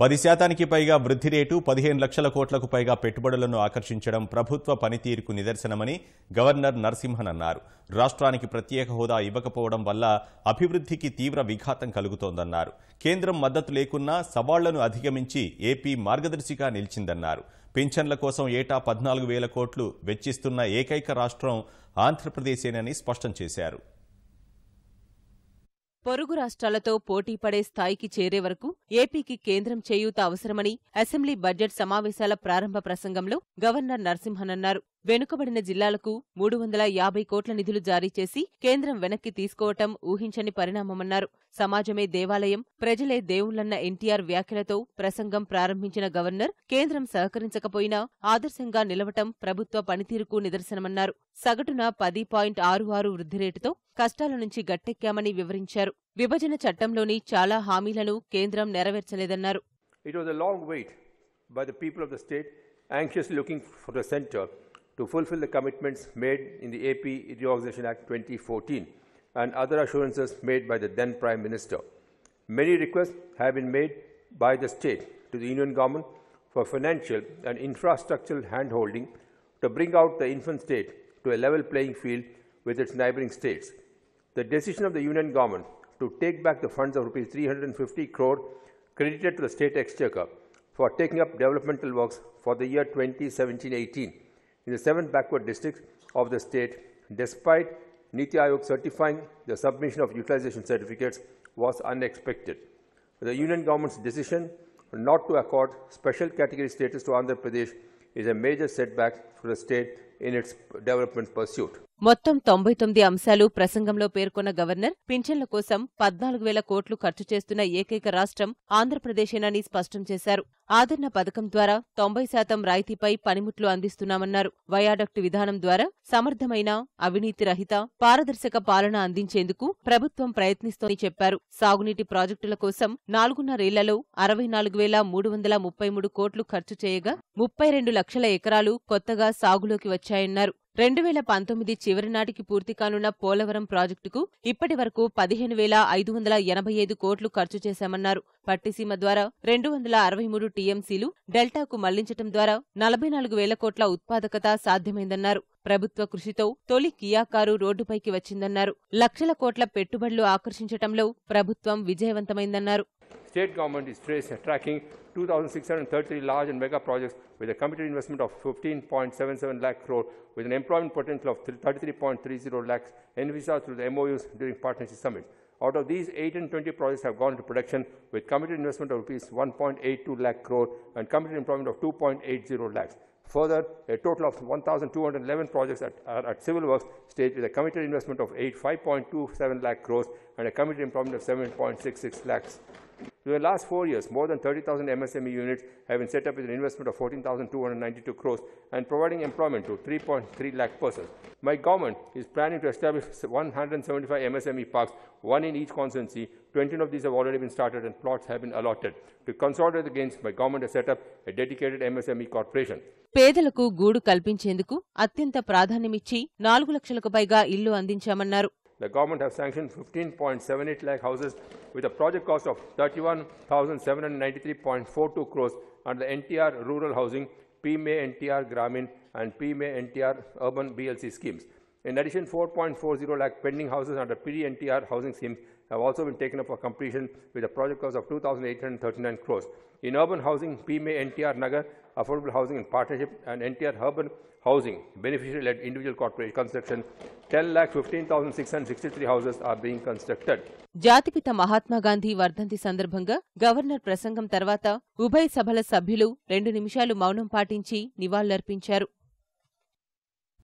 10% పైగా వృద్ధి రేటు 15 లక్షల కోట్లకు పైగా పెట్టుబడులను ఆకర్షించడం ప్రభుత్వ పనితీరుకు నిదర్శనమని గవర్నర్ నరసింహన్ అన్నారు. రాష్ట్రానికి ప్రత్యేక హోదా ఇవ్వకపోవడం వల్ల అభివృద్ధికి తీవ్ర విఘాతం కలుగుతోందన్నారు. కేంద్రం మద్దతు లేకున్నా సవాళ్లను అధిగమించి ఏపీ మార్గదర్శిగా నిలిచిందన్నారు. పింఛన్ల కోసం ఏటా 14,000 కోట్లు వెచ్చిస్తున్న ఏకైక రాష్ట్రం ఆంధ్రప్రదేశేనని స్పష్టం చేశారు. పొరుగు రాష్ట్రాలతో పోటీ పడే స్థాయికి చేరే వరకు ఏపీకి కేంద్రం చేయూత అవసరమని అసెంబ్లీ బడ్జెట్ సమావేశాల ప్రారంభ ప్రసంగంలో గవర్నర్ నరసింహన్ అన్నారు. వెనుకబడిన జిల్లాలకు 350 కోట్ల నిధులు జారీ చేసి కేంద్రం వెనక్కి తీసుకోవటం ఊహించని పరిణామమన్నారు. సమాజమే దేవాలయం, ప్రజలే దేవుళ్లన్న ఎన్టీఆర్ వ్యాఖ్యలతో ప్రసంగం ప్రారంభించిన గవర్నర్ కేంద్రం సహకరించకపోయినా ఆదర్శంగా నిలవటం ప్రభుత్వ పనితీరుకు నిదర్శనమన్నారు. సగటున 10.66 వృద్ధి రేటుతో కష్టాల నుంచి గట్టెక్కామని వివరించారు. విభజన చట్టంలోని చాలా హామీలను కేంద్రం నెరవేర్చలేదన్నారు. It was a long wait by the people of the state, anxiously looking for the centre to fulfill the commitments made in the AP Reorganisation Act 2014 and other assurances made by the then Prime Minister. Many requests have been made by the state to the Union Government for financial and infrastructural handholding to bring out the infant state to a level playing field with its neighbouring states. The decision of the Union Government to take back the funds of Rs 350 crore credited to the state exchequer for taking up developmental works for the year 2017-18 in the 7 backward districts of the state, despite Niti Aayog certifying the submission of utilization certificates, was unexpected. The Union Government's decision not to accord special category status to Andhra Pradesh is a major setback for the state in its development pursuit. మొత్తం 99 అంశాలు ప్రసంగంలో పేర్కొన్న governor పింఛన్ల కోసం 14,000 కోట్లు ఖర్చు చేస్తున్న ఏకైక రాష్ట్రం ఆంధ్రప్రదేశేనని స్పష్టం చేశారు. ఆదరణ పథకం ద్వారా 90% రాయితీపై పనిముట్లు అందిస్తున్నామన్నారు. వయాడక్ట్ విధానం ద్వారా సమర్థమైన, అవినీతి రహిత, పారదర్శక పాలన అందించేందుకు ప్రభుత్వం ప్రయత్నిస్తోందని చెప్పారు. సాగునీటి ప్రాజెక్టుల కోసం 4.5 ఏళ్లలో 64,333 కోట్లు ఖర్చు చేయగా 32 లక్షల ఎకరాలు కొత్తగా సాగులోకి వచ్చాయన్నారు. 2019 చివరి నాటికి పూర్తి కానున్న పోలవరం ప్రాజెక్టుకు ఇప్పటి వరకు 15,585 కోట్లు ఖర్చు చేశామన్నారు. పట్టిసీమ ద్వారా 263 టీఎంసీలు డెల్టాకు మళ్లించటం ద్వారా 44,000 కోట్ల ఉత్పాదకత సాధ్యమైందన్నారు. ప్రభుత్వ కృషితో తొలి కియా కారు రోడ్డుపైకి వచ్చిందన్నారు. లక్షల కోట్ల పెట్టుబడులు ఆకర్షించటంలో ప్రభుత్వం విజయవంతమైందన్నారు. State government is tracking 2,633 large and mega projects with a committed investment of 15.77 lakh crore with an employment potential of 33.30 lakhs envisaged through the MOUs during partnership summits. Out of these, 820 projects have gone into production with committed investment of Rs 1.82 lakh crore and committed employment of 2.80 lakhs. Further, a total of 1,211 projects are at civil works stage with a committed investment of 5.27 lakh crores and a committed employment of 7.66 lakhs. During the last 4 years, more than 30,000 MSME units have been set up with an investment of 14,292 crores and providing employment to 3.3 lakh persons. My government is planning to establish 175 MSME parks, one in each constituency. 20 of these have already been started and plots have been allotted. To consolidate the gains, my government has set up a dedicated MSME corporation. పేదలకు గూడు కల్పించేందుకు అత్యంత ప్రాధాన్యమిచ్చి 4 లక్షలకు పైగా ఇళ్లు అందించామన్నారు. The government has sanctioned 15.78 lakh houses with a project cost of 31,793.42 crores under the NTR Rural Housing, PMAY NTR Gramin and PMAY NTR Urban BLC schemes. In addition, 4.40 lakh pending houses under PD NTR housing schemes have also been taken up for completion with a project cost of 2,839 crores. In urban housing, PMAY NTR Nagar Affordable Housing in Partnership and NTR Urban Housing beneficiary-led individual corporate construction, 10,15,663 houses are being constructed. జాతిపిత మహాత్మాగాంధీ వర్ధంతి సందర్భంగా governor ప్రసంగం తర్వాత ఉభయ సభల సభ్యులు 2 నిమిషాలు మౌనం పాటించి నివాళులర్పించారు.